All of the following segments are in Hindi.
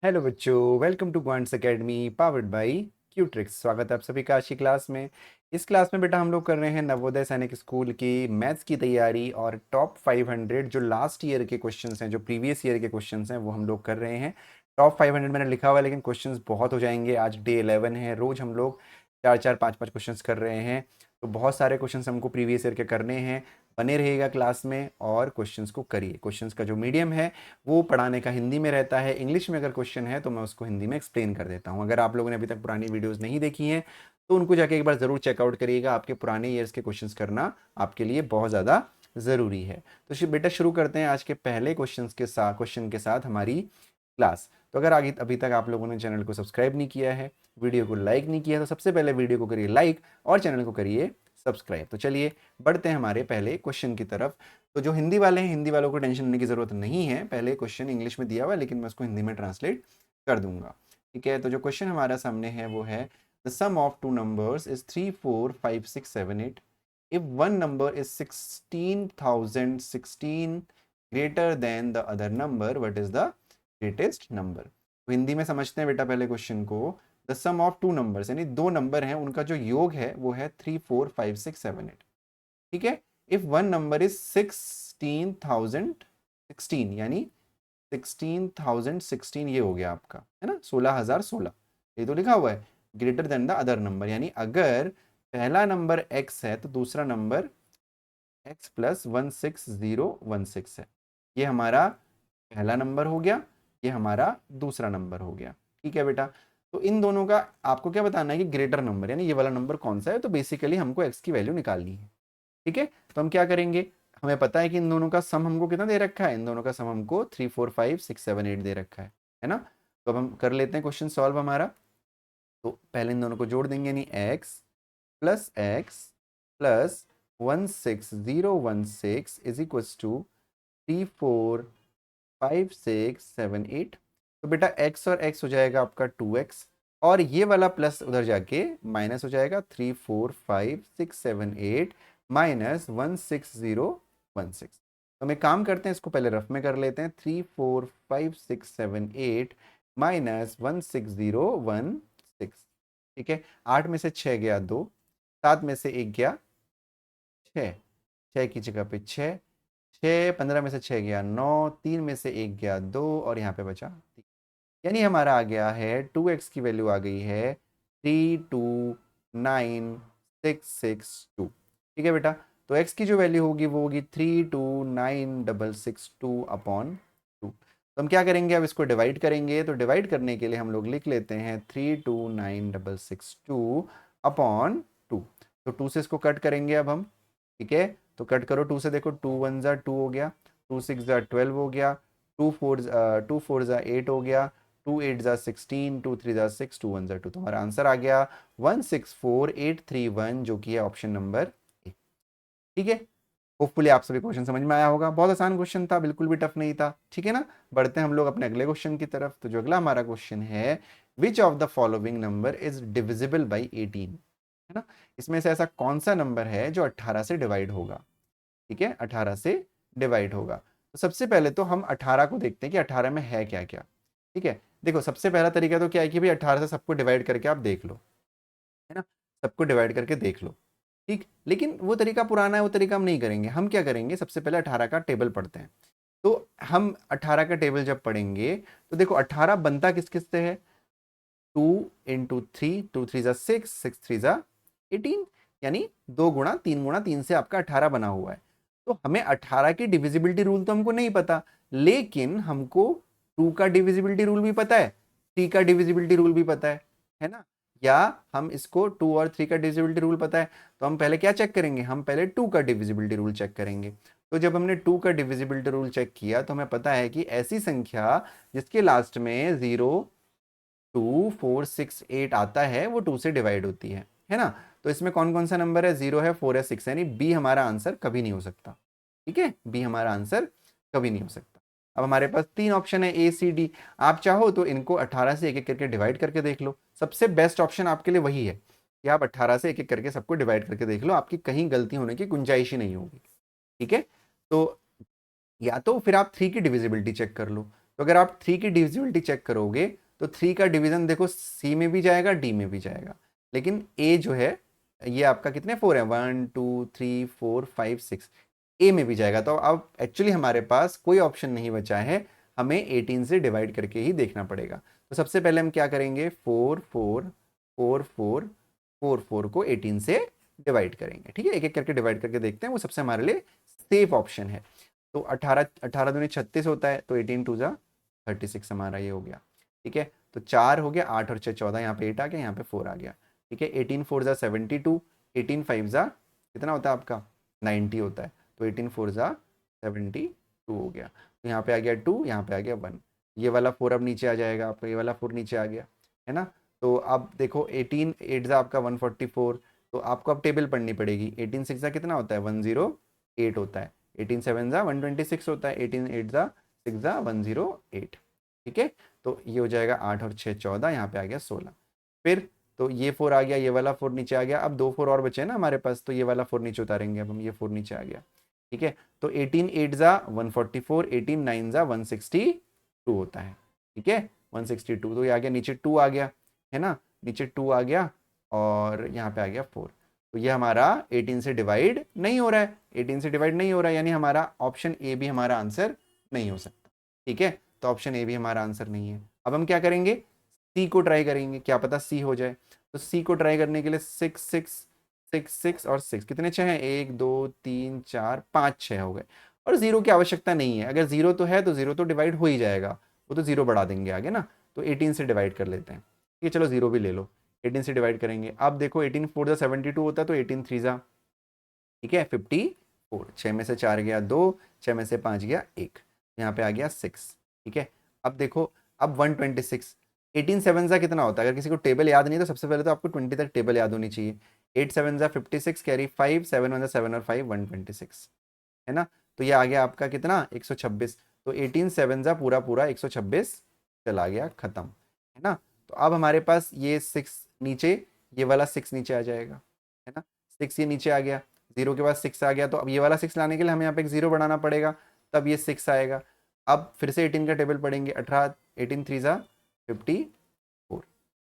हेलो बच्चों, welcome to Quants academy powered by Qtrix. स्वागत है आप सभी का आज की क्लास में। इस क्लास में बेटा हम लोग कर रहे हैं नवोदय सैनिक स्कूल की मैथ्स की तैयारी और टॉप 500 जो लास्ट ईयर के क्वेश्चंस हैं, जो प्रीवियस ईयर के क्वेश्चंस हैं, वो हम लोग कर रहे हैं। टॉप 500 मैंने लिखा हुआ है, लेकिन क्वेश्चंस बहुत हो जाएंगे। आज डे 11 है, रोज़ हम लोग 4-4 5-5 क्वेश्चंस कर रहे हैं। तो बहुत सारे क्वेश्चंस हमको प्रीवियस ईयर के करने हैं। बने रहिएगा क्लास में और क्वेश्चंस को करिए। क्वेश्चंस का जो मीडियम है वो पढ़ाने का हिंदी में रहता है। इंग्लिश में अगर क्वेश्चन है तो मैं उसको हिंदी में एक्सप्लेन कर देता हूँ। अगर आप लोगों ने अभी तक पुरानी वीडियोस नहीं देखी हैं तो उनको जाके एक बार ज़रूर चेकआउट करिएगा। आपके पुराने ईयर्स के क्वेश्चंस करना आपके लिए बहुत ज़्यादा ज़रूरी है। तो बेटा शुरू करते हैं आज के पहले क्वेश्चन के साथ हमारी क्लास। तो अगर आगे अभी तक आप लोगों ने चैनल को सब्सक्राइब नहीं किया है, वीडियो को लाइक नहीं किया, तो सबसे पहले वीडियो को करिए लाइक और चैनल को करिए सब्सक्राइब। तो चलिए बढ़ते हैं हमारे पहले क्वेश्चन की तरफ। तो जो हिंदी वाले हैं, हिंदी वालों को टेंशन लेने की ज़रूरत नहीं है। पहले क्वेश्चन इंग्लिश में दिया हुआ है, लेकिन मैं उसको हिंदी में ट्रांसलेट कर दूंगा। ठीक है, तो जो क्वेश्चन हमारा सामने है वो है the sum of two numbers is 3 4 5 6 7 8 if one number is 16,016 greater than the other number, what is the greatest number. तो हिंदी में समझते हैं बेटा पहले क्वेश्चन को। The sum of two numbers यानी दो नंबर हैं, उनका जो योग है वो है 3 4 5 6 7 8। ठीक है, इफ वन नंबर इज 16,016 यानी 16,016 ये हो गया आपका, है ना, 16,016, ये तो लिखा हुआ है। Greater than the other number यानी अगर पहला नंबर x है तो दूसरा नंबर x प्लस 16016 है। ये हमारा पहला नंबर हो गया, ये हमारा दूसरा नंबर हो गया। ठीक है बेटा, तो इन दोनों का आपको क्या बताना है कि ग्रेटर नंबर यानी ये वाला नंबर कौन सा है। तो बेसिकली हमको x की वैल्यू निकालनी है। ठीक है, तो हम क्या करेंगे, हमें पता है कि इन दोनों का सम हमको कितना दे रखा है। इन दोनों का सम हमको 3 4 5 6 7 8 दे रखा है ना। तो अब हम कर लेते हैं क्वेश्चन सॉल्व हमारा। तो पहले इन दोनों को जोड़ देंगे, यानी x plus 16016 is equal to 3 4 5 6 7 8। तो बेटा x और x हो जाएगा आपका 2x, और ये वाला प्लस उधर जाके माइनस हो जाएगा 3 4 5 6 7 8 माइनस 16016। तो हम एक काम करते हैं, इसको पहले रफ में कर लेते हैं। 3 4 5 6 7 8 माइनस 16016। ठीक है, 8 में से 6 गया 2, 7 में से 1 गया 6, 6 की जगह पे 6, 6 15 में से 6 गया 9, 3 में से 1 गया 2 और यहाँ पे बचा 3। यानी हमारा आ गया है 2x की वैल्यू आ गई है 329,662। ठीक है बेटा, तो x की जो वैल्यू होगी वो होगी 329,662 अपॉन 2। तो हम क्या करेंगे, अब इसको डिवाइड करेंगे। तो डिवाइड करने के लिए हम लोग लिख लेते हैं 329,662 अपॉन 2। तो 2 से इसको कट करेंगे अब हम। ठीक है, तो कट करो 2 से, देखो 2 1 ज़ा 2 हो गया, 2 6 ज़ा 12 हो गया, 2 4 ज़ा 8 हो गया, 2 8 ज़ा 16, 2 3 ज़ा 6, 2 1 ज़ा 2। तो हमारा आंसर आ गया 164831, जो कि है ऑप्शन नंबर ए। ठीक है, होपफुली आप सभी क्वेश्चन समझ में आया होगा। बहुत आसान क्वेश्चन था, बिल्कुल भी टफ नहीं था। ठीक है ना, बढ़ते हैं हम लोग अपने अगले क्वेश्चन की तरफ। तो जो अगला हमारा क्वेश्चन है, which of the following number is divisible by 18, है ना। इसमें से ऐसा कौन सा नंबर है जो 18 से डिवाइड होगा। ठीक है, 18 से डिवाइड होगा। तो सबसे पहले तो हम 18 को देखते हैं कि 18 में है क्या क्या। ठीक है, देखो सबसे पहला तरीका तो क्या है कि भाई 18 से सबको डिवाइड करके आप देख लो, है ना, सबको डिवाइड करके देख लो। ठीक, लेकिन वो तरीका पुराना है, वो तरीका हम नहीं करेंगे। हम क्या करेंगे, सबसे पहले 18 का टेबल पढ़ते हैं। तो हम 18 का टेबल जब पढ़ेंगे तो देखो 18 बनता किस किस से है, 2 इंटू 3, 2 3 ज़ा 6, 6 3 ज़ा 18, यानी 2 गुणा 3 गुणा 3 से आपका 18 बना हुआ है। तो हमें 18 की डिविजिबिलिटी रूल तो हमको नहीं पता, लेकिन हमको 2 का डिविजिबिलिटी रूल भी पता है, 3 का डिविजिबिलिटी रूल भी पता है ना। या हम इसको 2 और 3 का डिविजिबिलिटी रूल पता है, तो हम पहले क्या चेक करेंगे, हम पहले 2 का डिविजिबिलिटी रूल चेक करेंगे। तो जब हमने 2 का डिविजिबिलिटी रूल चेक किया तो हमें पता है कि ऐसी संख्या जिसके लास्ट में 0 2 4 6 8 आता है वो 2 से डिवाइड होती है ना। तो इसमें कौन कौन सा नंबर है, 0 है, 4 है, 6 है, यानी बी हमारा आंसर कभी नहीं हो सकता। ठीक है, बी हमारा आंसर कभी नहीं हो सकता। अब हमारे पास 3 ऑप्शन है, ए सी डी। आप चाहो तो इनको 18 से एक एक करके डिवाइड करके देख लो। सबसे बेस्ट ऑप्शन आपके लिए वही है कि आप 18 से एक एक करके सबको डिवाइड करके देख लो, आपकी कहीं गलती होने की गुंजाइश ही नहीं होगी। ठीक है, तो या तो फिर आप 3 की डिविजिबिलिटी चेक कर लो। तो अगर आप 3 की डिविजिबिलिटी चेक करोगे तो 3 का डिवीजन देखो सी में भी जाएगा, डी में भी जाएगा, लेकिन ए जो है ये आपका कितने 4 है, 1 2 3 4 5 6, ए में भी जाएगा। तो अब एक्चुअली हमारे पास कोई ऑप्शन नहीं बचा है, हमें 18 से डिवाइड करके ही देखना पड़ेगा। तो सबसे पहले हम क्या करेंगे, 4 4 4 4 4 4 को 18 से डिवाइड करेंगे। ठीक है, एक एक करके डिवाइड करके देखते हैं, वो सबसे हमारे लिए सेफ ऑप्शन है। तो 18 18 दूनी 36 होता है, तो 18 टू जा 36 हमारा ये हो गया। ठीक है, तो 4 हो गया, 8 और 6 14, यहाँ पे 8 आ गया, यहाँ पे 4 आ गया। ठीक है, 18 4 जा 72, 18 5 जा कितना होता है आपका 90 होता है, तो 18 4 जा 72 हो गया। तो यहाँ पे आ गया 2, यहाँ पे आ गया 1, ये वाला 4 अब नीचे आ जाएगा आपका, ये वाला 4 नीचे आ गया, है ना। तो अब देखो 18 8 जा आपका 144, तो आपको अब टेबल पढ़नी पड़ेगी। 18 6 जा कितना होता है 108 होता है, 18 7 जा 126 होता है, 18 8 जा 6 जा 108। ठीक है, तो ये हो जाएगा 8 और 6 14, यहाँ पे आ गया 16। फिर तो ये 4 आ गया, ये वाला 4 नीचे आ गया, अब 2 4 और बचे ना हमारे पास, तो ये वाला 4 नीचे उतारेंगे अब हम, ये 4 नीचे आ गया। ठीक है, तो 18 8 जा 144, 18 9 जा 162 होता है। ठीक है, 162, तो ये आ गया नीचे 2 आ गया, है ना, नीचे 2 आ गया और यहाँ पे आ गया 4। तो ये हमारा 18 से डिवाइड नहीं हो रहा है, 18 से डिवाइड नहीं हो रहा है, यानी हमारा ऑप्शन ए भी हमारा आंसर नहीं हो सकता। ठीक है, तो ऑप्शन ए भी हमारा आंसर नहीं है। अब हम क्या करेंगे, सी को ट्राई करेंगे, क्या पता सी हो जाए। तो सी को ट्राई करने के लिए 6 6 6 6 और 6 कितने 6 हैं, 1 2 3 4 5 6 हो गए, और जीरो की आवश्यकता नहीं है। अगर जीरो तो है तो जीरो तो डिवाइड हो ही जाएगा, वो तो जीरो बढ़ा देंगे आगे ना। तो 18 से डिवाइड कर लेते हैं। ठीक है, चलो जीरो भी ले लो, 18 से डिवाइड करेंगे। अब देखो 18 4 जा 72 होता है, तो 18 3 जा, ठीक है 54, 6 में से 4 गया 2, 6 में से 5 गया 1, यहाँ पे आ गया 6। ठीक है, अब देखो अब 126, 18 7 जा कितना होता है, अगर किसी को टेबल याद नहीं तो सबसे पहले तो आपको 20 तक टेबल याद होनी चाहिए। 8 7 जा 56 कैरी 5, 7 1 जा 7 और 5 126, है ना। तो ये आ गया आपका कितना 126, तो 18 7 जा पूरा पूरा 126 चला गया खत्म, है ना। तो अब हमारे पास ये 6 नीचे, ये वाला 6 नीचे आ जाएगा, है ना, 6 ये नीचे आ गया, जीरो के बाद 6 आ गया, तो अब ये वाला 6 लाने के लिए हमें यहाँ पे एक जीरो बढ़ाना पड़ेगा, तब ये 6 आएगा। अब फिर से 18 का टेबल पढ़ेंगे, 18 18 3 जा 54,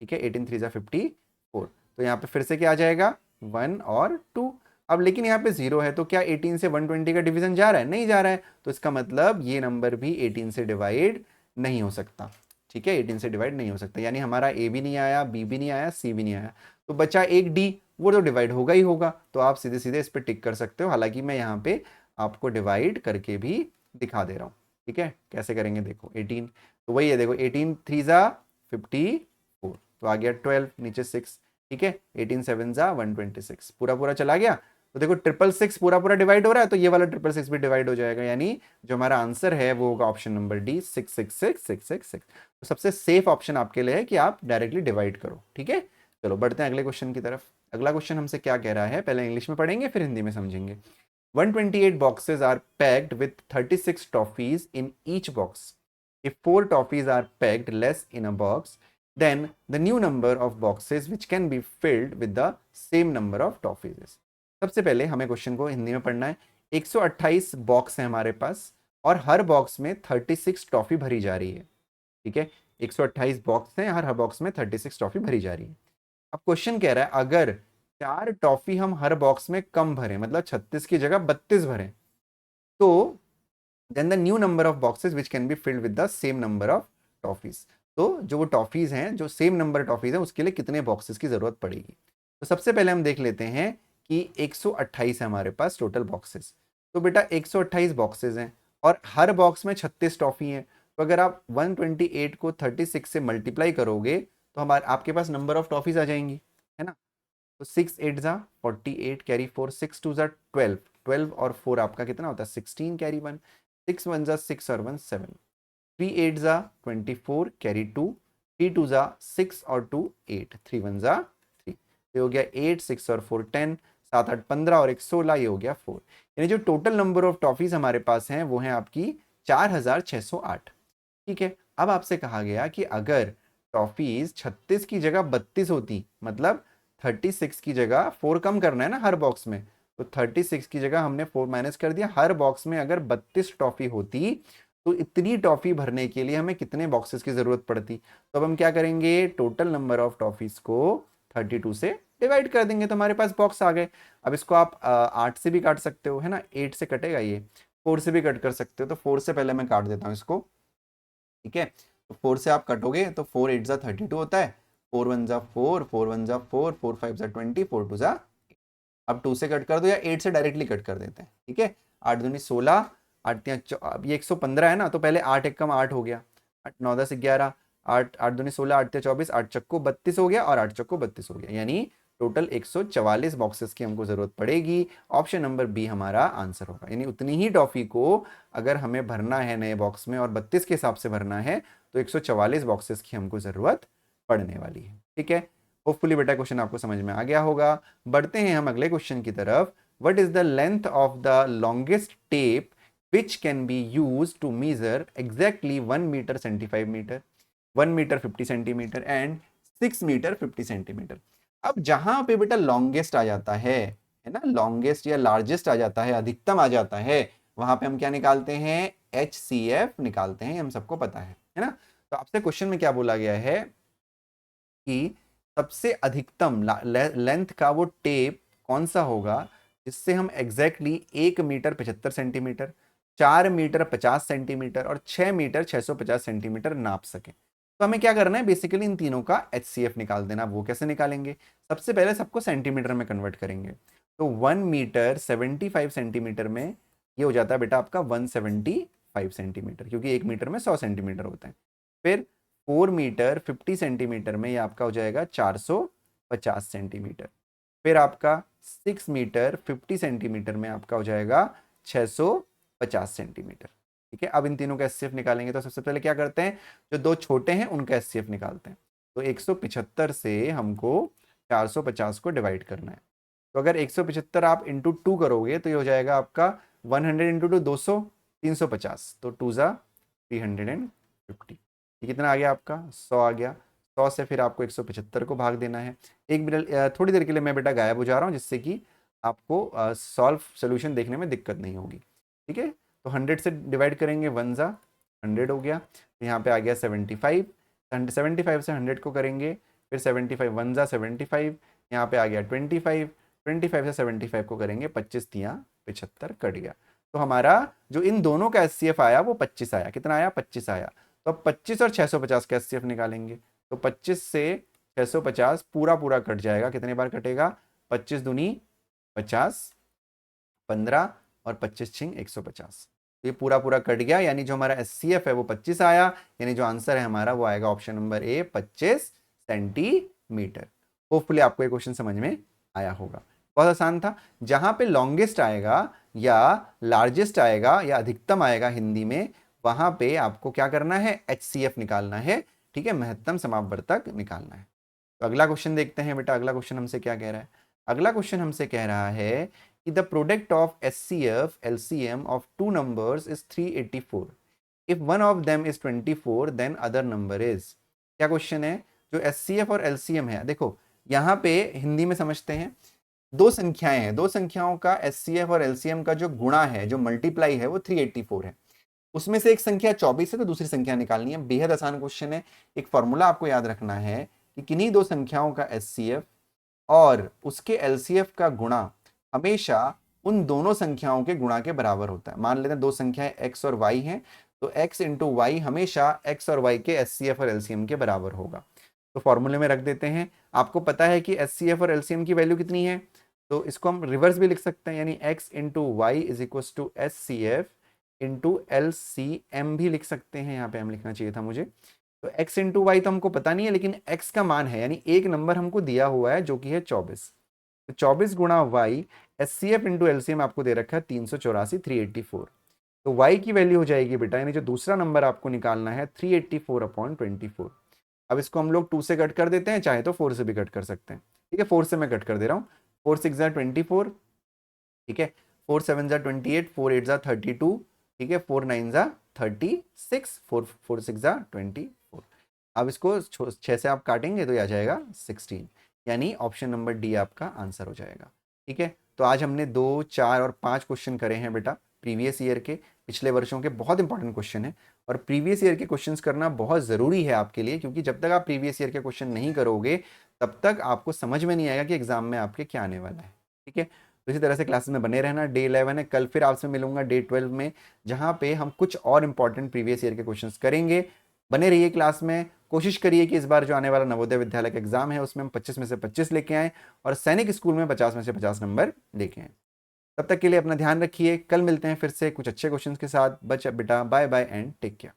ठीक है 18 3 जा 54, तो यहाँ पे फिर से क्या आ जाएगा 1 और 2। अब लेकिन यहाँ पे जीरो है, तो क्या 18 से 120 का डिवीजन जा रहा है, नहीं जा रहा है, तो इसका मतलब ये नंबर भी 18 से डिवाइड नहीं हो सकता। ठीक है, 18 से डिवाइड नहीं हो सकता, यानी हमारा ए भी नहीं आया, बी भी नहीं आया, सी भी नहीं आया, तो बचा एक डी, वो तो डिवाइड होगा ही होगा। तो आप सीधे सीधे इस पर टिक कर सकते हो, हालांकि मैं यहाँ पे आपको डिवाइड करके भी दिखा दे रहा हूँ। ठीक है, कैसे करेंगे देखो 18, तो वही है देखो 18 3 जा 54, तो आ गया 12 नीचे 6, ठीक है 18 7 जा 126 पूरा पूरा चला गया। तो देखो 666 पूरा पूरा डिवाइड हो रहा है, तो ये वाला 666 भी डिवाइड हो जाएगा, यानी जो हमारा आंसर है वो होगा ऑप्शन नंबर डी 666 666। तो सबसे सेफ ऑप्शन आपके लिए है कि आप डायरेक्टली डिवाइड करो। ठीक है, चलो बढ़ते हैं अगले क्वेश्चन की तरफ। अगला क्वेश्चन हमसे क्या कह रहा है, पहले इंग्लिश में पढ़ेंगे फिर हिंदी में समझेंगे। 128 boxes are packed with 36 toffees in each box. If 4 toffees are packed less in a box, then the new number of boxes which can be filled with the same number of toffees is. सबसे पहले हमें क्वेश्चन को हिंदी में पढ़ना है। 128 बॉक्स है हमारे पास और हर बॉक्स में 36 टॉफी भरी जा रही है। ठीक है, 128 बॉक्स हैं, हर बॉक्स में 36 टॉफी भरी जा रही है। अब क्वेश्चन कह रहा है अगर 4 टॉफी हम हर बॉक्स में कम भरें, मतलब 36 की जगह 32 भरें, तो then the new number of boxes which can be filled with the same number of toffees. तो जो वो टॉफीज हैं, जो सेम नंबर टॉफीज हैं, उसके लिए कितने बॉक्सेस की जरूरत पड़ेगी। तो सबसे पहले हम देख लेते हैं कि 128 है हमारे पास टोटल बॉक्सेस। तो बेटा 128 बॉक्सेस हैं और हर बॉक्स में 36 टॉफी हैं, तो अगर आप 128 को 36 से मल्टीप्लाई करोगे तो हमारे आपके पास नंबर ऑफ टॉफीज आ जाएंगी, है ना। तो 6 8 जा 48 कैरी 4, 6 2 जा 12, 12 और 4 आपका कितना होता है 16 कैरी 1, 6 1 जा 6 और 1 7, 3 8 जा 24 कैरी 2, 3 2 जा 6 और 2 8, 3 1 जा 3, ये हो गया 8 6 और 4 10, 7 8 15 और 1 16, ये हो गया 4। यानी जो टोटल नंबर ऑफ टॉफीज हमारे पास हैं वो है आपकी 4608। ठीक है, अब आपसे कहा गया कि अगर टॉफीज 36 की जगह 32 होती, मतलब 36 की जगह 4 कम करना है ना हर बॉक्स में, तो 36 की जगह हमने 4 माइनस कर दिया, हर बॉक्स में अगर 32 टॉफी होती तो इतनी टॉफी भरने के लिए हमें कितने बॉक्सेस की जरूरत पड़ती? तो अब हम क्या करेंगे, टोटल नंबर ऑफ टॉफीज को 32 से डिवाइड कर देंगे तो हमारे पास बॉक्स आ गए। अब इसको आप 8 से भी काट सकते हो, है ना, 8 से कटेगा ये, 4 से भी कट कर सकते हो, तो 4 से पहले मैं काट देता हूँ इसको, ठीक है। तो 4 से आप कटोगे तो 4 8 जा 32 होता है, 4 1 जा 4, 4 1 जा 4, 4 5 जा 20, 4 2 जा। अब 2 से कट कर दो या 8 से डायरेक्टली कट कर देते हैं, ठीक है। 8 दूनी 16, 8 अब ये 115 है ना, तो पहले 8 एक कम 8 हो गया, 8 9 10 11, 8 8 दूनी 16, 8 24, 8 चक्को 32 हो गया और 8 चक्को 32 हो गया, यानी टोटल 144 बॉक्सेस की हमको जरूरत पड़ेगी। ऑप्शन नंबर बी हमारा आंसर होगा, यानी उतनी ही टॉफी को अगर हमें भरना है नए बॉक्स में और 32 के हिसाब से भरना है तो 144 बॉक्सेस की हमको जरूरत पड़ने वाली है, ठीक है। होपफुली बेटा क्वेश्चन आपको समझ में आ गया होगा। बढ़ते हैं हम अगले क्वेश्चन की तरफ। What is the length of the longest tape which can be use to measure exactly 1 metre 75 metre, 1 metre 50 centimetre and 6 metre 50 centimetre. अब जहां पे बेटा लॉन्गेस्ट आ जाता है ना, लॉन्गेस्ट या लार्जेस्ट आ जाता है, अधिकतम आ जाता है, वहां पे हम क्या निकालते हैं, HCF निकालते हैं, हम सबको पता है ना। तो आपसे क्वेश्चन में क्या बोला गया है कि सबसे अधिकतम लेंथ का वो टेप कौन सा होगा जिससे हम exactly 1 metre 75 centimetre, 4 metre 50 centimetre और 6 मीटर 650 सेंटीमीटर नाप सके। तो हमें क्या करना है, बेसिकली इन तीनों का HCF निकाल देना। वो कैसे निकालेंगे, सबसे पहले सबको सेंटीमीटर में कन्वर्ट करेंगे। तो 1 मीटर 75 सेंटीमीटर में ये हो जाता है बेटा आपका 175 सेंटीमीटर, क्योंकि 1 मीटर में 100 सेंटीमीटर होता है। फिर 4 मीटर 50 सेंटीमीटर में ये आपका हो जाएगा 450 सेंटीमीटर। फिर आपका 6 मीटर 50 सेंटीमीटर में आपका हो जाएगा 650 सेंटीमीटर, ठीक है। अब इन तीनों का एचसीएफ निकालेंगे तो सबसे पहले क्या करते हैं, जो दो छोटे हैं उनका एचसीएफ निकालते हैं। तो 175 से हमको 450 को डिवाइड करना है। तो अगर 175 आप इंटू 2 करोगे तो ये हो जाएगा आपका 100 इंटू 2 200, 350, तो 2 जा 350। ये कितना आ गया आपका, 100 आ गया। 100 से फिर आपको 175 को भाग देना है। एक मिनट थोड़ी देर के लिए मैं बेटा गायब हो जा रहा हूँ, जिससे कि आपको सॉल्व सोल्यूशन देखने में दिक्कत नहीं होगी, ठीक है। तो 100 से डिवाइड करेंगे, 1 जा 100 हो गया, तो यहाँ पे आ गया 75, 75 से 100 को करेंगे, फिर 75 1 जा 75, यहाँ पे आ गया 25, 25 से 75 को करेंगे, 25 तियाँ 75 कट गया। तो हमारा जो इन दोनों का एचसीएफ आया वो 25 आया। कितना आया, 25 आया। तो अब 25 और 650 का एचसीएफ निकालेंगे। तो 25 से 650 पूरा पूरा कट जाएगा। कितने बार कटेगा, 25 दूनी 50, 15 और 25 छिंग 150। तो ये पूरा पूरा कट गया, यानी जो हमारा एचसीएफ है वो 25 आया, यानी जो आंसर है हमारा वो आएगा option number A, 25 centimetre. Hopefully आपको ये क्वेश्चन समझ में आया होगा, बहुत आसान था। जहां पे लॉन्गेस्ट आएगा या लार्जेस्ट आएगा या अधिकतम आएगा हिंदी में, वहां पे आपको क्या करना है, HCF निकालना है, ठीक है, महत्तम समापवर्तक निकालना है। तो अगला क्वेश्चन देखते हैं बेटा, अगला क्वेश्चन हमसे क्या कह रहा है। अगला क्वेश्चन हमसे कह रहा है कि the product of HCF LCM of two numbers is 384, if one of them is 24 then other number is. क्या क्वेश्चन है, जो HCF और LCM है, देखो यहाँ पे हिंदी में समझते हैं, दो संख्याएं हैं, दो संख्याओं का HCF और LCM का जो गुणा है, जो मल्टीप्लाई है, वो 384 है। उसमें से एक संख्या 24 है तो दूसरी संख्या निकालनी है। बेहद आसान क्वेश्चन है। एक फॉर्मूला आपको याद रखना है कि किन्हीं दो संख्याओं का HCF और उसके LCF का गुणा हमेशा उन दोनों संख्याओं के गुणा के बराबर होता है। मान लेते हैं दो संख्याएं x और y हैं, तो x इंटू वाई हमेशा x और y के HCF और LCM के बराबर होगा। तो फॉर्मूले में रख देते हैं। आपको पता है कि HCF और LCM की वैल्यू कितनी है, तो इसको हम रिवर्स भी लिख सकते हैं, यानी x into Y is equal to HCF into LCM भी लिख सकते हैं। यहाँ पे हम लिखना चाहिए था मुझे। तो x इंटू वाई तो हमको पता नहीं है, लेकिन x का मान है, यानी एक नंबर हमको दिया हुआ है जो कि है 24। तो 24 गुणा वाई, HCF इंटू LCM आपको दे रखा है 384, 384। तो y की वैल्यू हो जाएगी बेटा, यानी जो दूसरा नंबर आपको निकालना है 384/24। अब इसको हम लोग 2 से कट कर देते हैं, चाहे तो 4 से भी कट कर सकते हैं, ठीक है। 4 से मैं कट कर दे रहा हूँ। 4 6 जा 24, ठीक है। 4 7 जा 28, 4 8 जा 32, ठीक है। 4 9 जा 36, 4 6 जा 24। अब इसको 6 से आप काटेंगे तो ये आ जाएगा 16, यानी ऑप्शन नंबर डी आपका आंसर हो जाएगा, ठीक है। तो आज हमने 2 4 और 5 क्वेश्चन करे हैं बेटा प्रीवियस ईयर के। पिछले वर्षों के बहुत इंपॉर्टेंट क्वेश्चन है और प्रीवियस ईयर के क्वेश्चंस करना बहुत ज़रूरी है आपके लिए, क्योंकि जब तक आप प्रीवियस ईयर के क्वेश्चन नहीं करोगे तब तक आपको समझ में नहीं आएगा कि एग्जाम में आपके क्या आने वाला है। ठीक है, तो इसी तरह से क्लासेस में बने रहना। डे 11 है, कल फिर आपसे मिलूंगा डे 12 में, जहाँ पे हम कुछ और इंपॉर्टेंट प्रीवियस ईयर के क्वेश्चंस करेंगे। बने रहिए क्लास में, कोशिश करिए कि इस बार जो आने वाला नवोदय विद्यालय का एग्जाम है उसमें हम 25 में से 25 लेके आएँ और सैनिक स्कूल में 50 में से 50 नंबर लेके आएँ। तब तक के लिए अपना ध्यान रखिए, कल मिलते हैं फिर से कुछ अच्छे क्वेश्चंस के साथ। बच्चा बेटा, bye bye and take care.